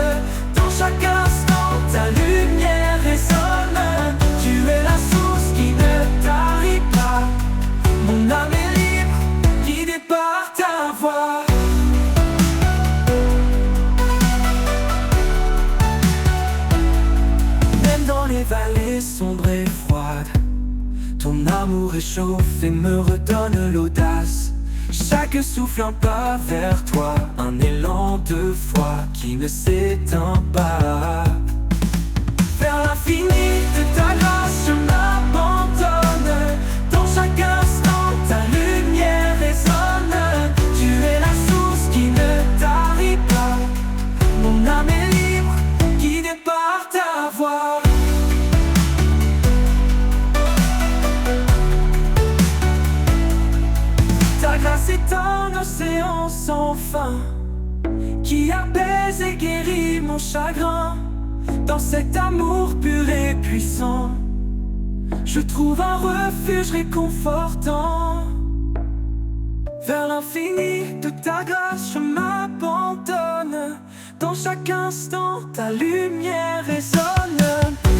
Dans chaque instant ta lumière résonne. Tu es la source qui ne tarit pas. Mon âme est libre, guidée par ta voix. Même dans les vallées sombres et froides, ton amour réchauffe et me redonne l'audace. Chaque souffle un pas vers toi, un élan de foi qui ne s'éteint pas. Vers l'infini de ta grâce je m'abandonne. Dans chaque instant ta lumière l'amour sans fin qui apaise et guérit mon chagrin. Dans cet amour pur et puissant, je trouve un refuge réconfortant. Vers l'infini de ta grâce, je m'abandonne. Dans chaque instant, ta lumière résonne.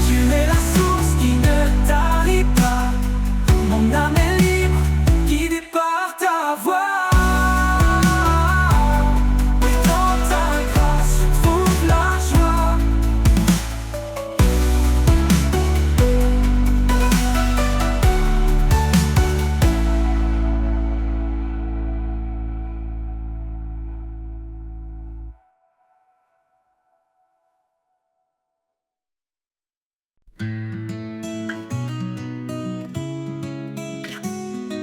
Tu es la source qui ne tarit pas. Mon âme est libre, guidée par ta voix.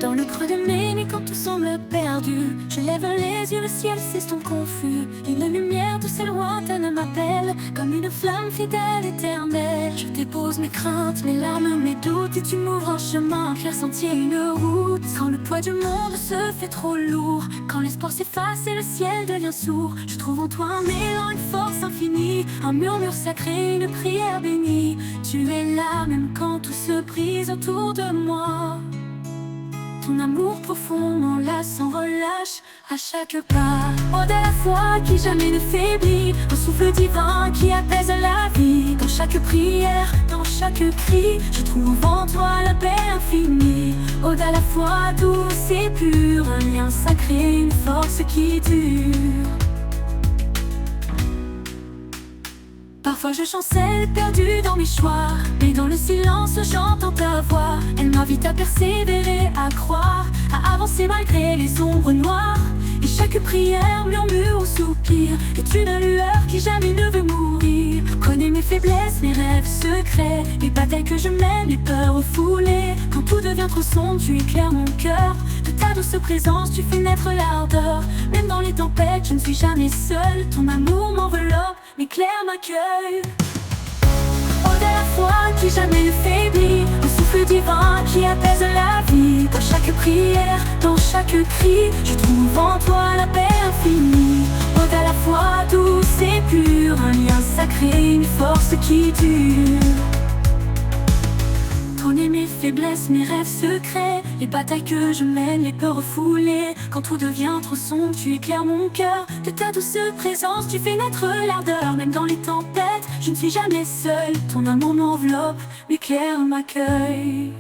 Dans le creux de mes nuits quand tout semble perdu, je lève les yeux, le ciel s'estompe confus. Une lumière douce et lointaine m'appelle, comme une flamme fidèle éternelle. Je dépose mes craintes, mes larmes, mes doutes, et tu m'ouvres un chemin, clair sentier, une route. Quand le poids du monde se fait trop lourd, quand l'espoir s'efface et le ciel devient sourd, je trouve en toi un élan, une force infinie, un murmure sacré, une prière bénie. Tu es là même quand tout se brise autour de moi. Ton amour profond m'enlace sans relâche à chaque pas. Ode à la foi qui jamais ne faiblit, un souffle divin qui apaise la vie. Dans chaque prière, dans chaque cri, je trouve en toi la paix infinie. Ode à la foi douce et pure, un lien sacré, une force qui dure. Parfois je chancelle, perdue dans mes choix, mais dans le silence j'entends ta voix. Elle m'invite à persévérer, à croire, à avancer malgré les ombres noires. Et chaque prière, murmure ou soupir est une lueur qui jamais ne veut mourir. Connais mes faiblesses, mes rêves secrets, les batailles que je mène, les peurs refoulées. Quand tout devient trop sombre, tu éclaires mon cœur. De ta douce présence, tu fais naître l'ardeur. Même dans les tempêtes, je ne suis jamais seule. Ton amour m'enveloppe, m'éclaire, m'accueille. Ode à la foi qui jamais ne faiblit, un souffle divin qui apaise la vie. Dans chaque prière, dans chaque cri, je trouve en toi la paix infinie. Ode à la foi douce et pure, un lien sacré, une force qui dure. Connais mes faiblesses, mes rêves secrets, les batailles que je mène, les peurs refoulées. Quand tout devient trop sombre, tu éclaires mon cœur. De ta douce présence, tu fais naître l'ardeur. Même dans les tempêtes, je ne suis jamais seule. Ton amour m'enveloppe, m'éclaire, m'accueille.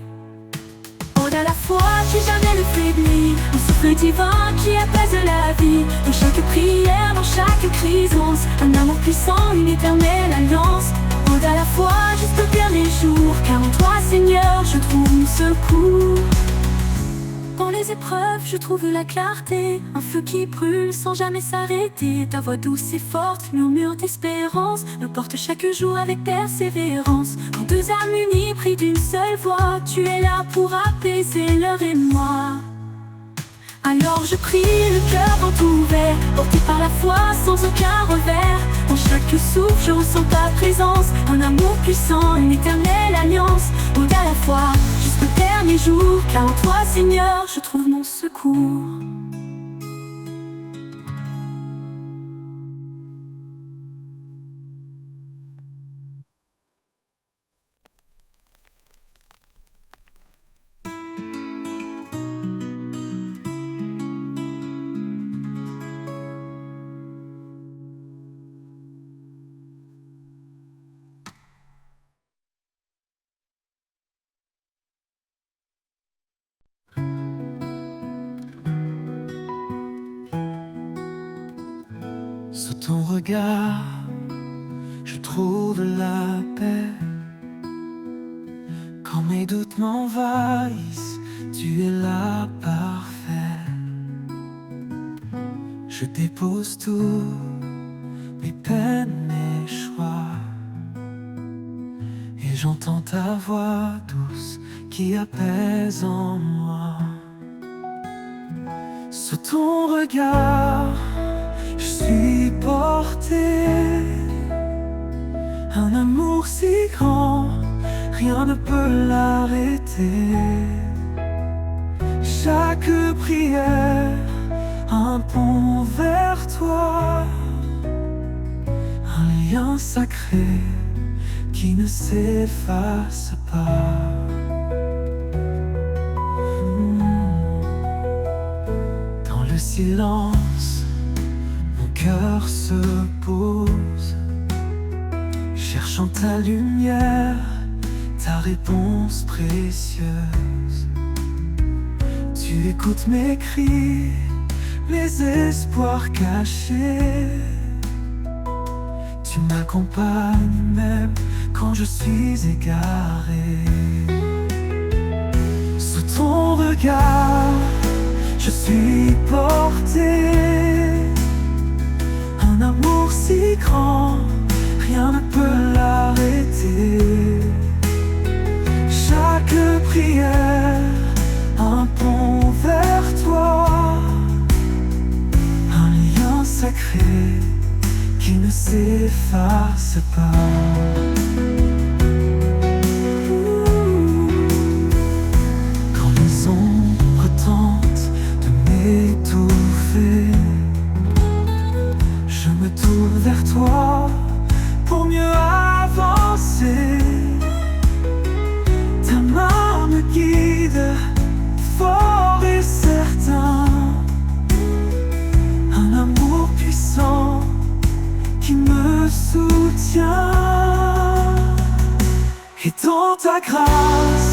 Ode à la foi qui jamais ne faiblit, un souffle divin qui apaise la vie. Dans chaque prière, dans chaque crise, un amour puissant, une éternelle alliance. Ode à la foi jusqu'au dernier jour, car en toi Seigneur je trouve mon secours. Dans les épreuves je trouve la clarté, un feu qui brûle sans jamais s'arrêter. Ta voix douce et forte, murmure d'espérance, me porte chaque jour avec persévérance. Quand deux âmes unies prient d'une seule voix, tu es là pour apaiser leur émoi. Alors je prie le cœur grand ouvert, porté par la foi sans aucun revers. Dans chaque souffle je ressens ta présence, un amour puissant, une éternelle alliance. Ode à la foi jusqu'au dernier jour, car en toi Seigneur je trouve mon secours. Sous ton regard, je trouve la paix. Quand mes doutes m'envahissent, tu es là parfait. Je dépose tout, mes peines, mes choix, et j'entends ta voix douce qui apaise en moi. Sous ton regard, je suis porté, un amour si grand, rien ne peut l'arrêter. Chaque prière, un pont secret qui ne s'efface pas. Dans le silence, mon cœur se pose, cherchant ta lumière, ta réponse précieuse. Tu écoutes mes cris, mes espoirs cachés. Tu m'accompagnes même quand je suis égaré. Sous ton regard, je suis porté. Un amour si grand, rien ne peut l'arrêter. Chaque prière, un pont vers toi, un lien sacré qui ne s'efface pas. Quand les ombres tentent de m'étouffer, je me tourne vers toi pour mieux avancer. Ta main me guide, fort et certain. Un amour puissant qui me soutient. Et dans ta grâce,